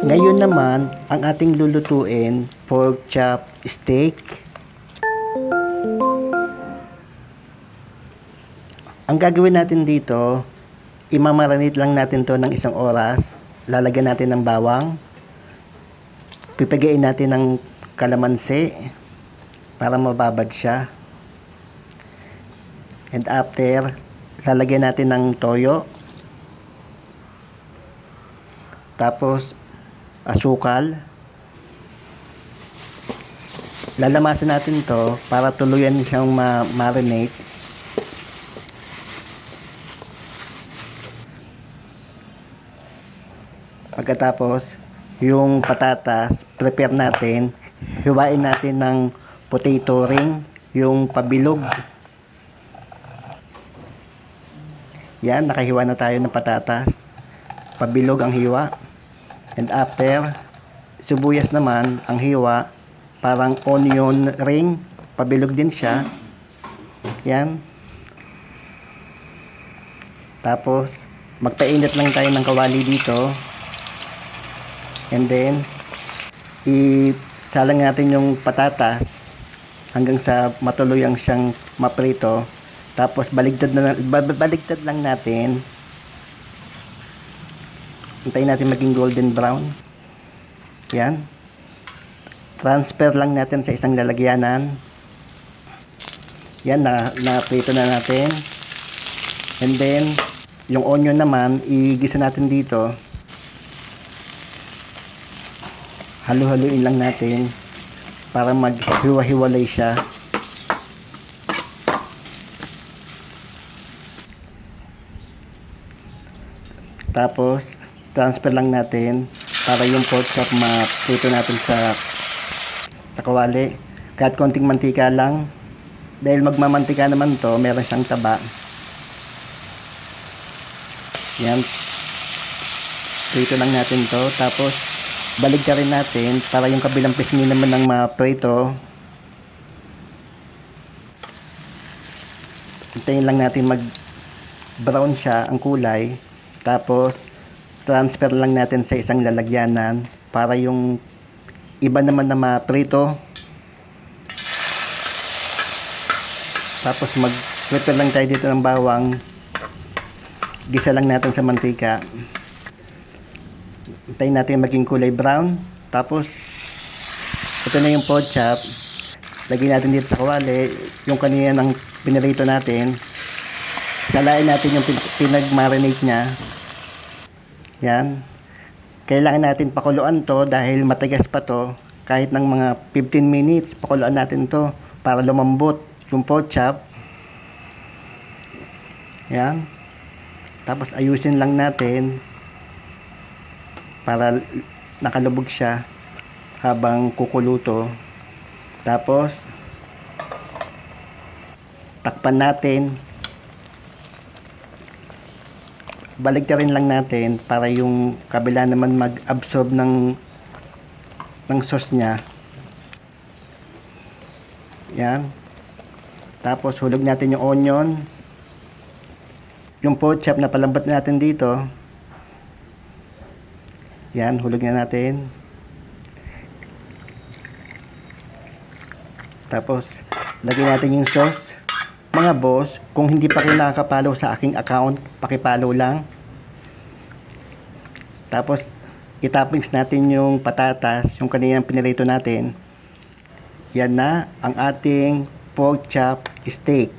Ngayon naman, ang ating lulutuin, pork chop steak. Ang gagawin natin dito, imamarinate lang natin to ng 1 oras. Lalagyan natin ng bawang. Pipagayin natin ng kalamansi para mababad siya. And after, lalagyan natin ng toyo. Tapos, asukal. Lalamasin natin to para tuluyan siyang marinate. Pagkatapos, yung patatas, prepare natin. Hiwain natin ng potato ring, yung pabilog. Yan, nakahiwa na tayo ng patatas. Pabilog ang hiwa. And after, sibuyas naman ang hiwa, parang onion ring, pabilog din siya. Yan. Tapos, magpainit lang tayo ng kawali dito. And then, isalang natin yung patatas hanggang sa matuluyang siyang maprito. Tapos, baligtad lang natin. Hintayin natin maging golden brown. Yan. Transfer lang natin sa isang lalagyanan. Yan, na-prito na natin. And then, yung onion naman, igisa natin dito. Halu-haluin lang natin para maghiwa-hiwalay siya. Tapos, transfer lang natin para yung pork chop ma-prito natin sa kawali. Kahit konting mantika lang. Dahil magmamantika naman to, meron siyang taba. Yan. Prito lang natin to. Tapos, baligtarin natin para yung kabilang pisngi naman ng ma-prito. Hintayin lang natin mag-brown siya ang kulay. Tapos, transfer lang natin sa isang lalagyanan para yung iba naman na ma-prito. Tapos, mag-prepare lang tayo dito ng bawang. Gisa lang natin sa mantika. Hintayin natin maging kulay brown. Tapos, ito na yung pork chop. Lagyan natin dito sa kawali. Yung kanina ng pinirito natin. Salain natin yung pinag-marinate niya. Yan. Kailangan natin pakuluan to dahil matigas pa to. Kahit ng mga 15 minutes, pakuluan natin to para lumambot yung pork chop. Yan. Tapos ayusin lang natin para nakalubog siya habang kukuluto. Tapos takpan natin. Baligtarin lang natin para yung kabila naman mag-absorb ng sauce niya. Yan. Tapos hulog natin yung onion. Yung pork chop na palambot natin dito. Yan, hulog na natin. Tapos lagyan natin yung sauce. Mga boss, kung hindi pa kayo nakaka-follow sa aking account, paki-follow lang. Tapos, itoppings natin yung patatas, yung kaninang pinirito natin. Yan na ang ating pork chop steak.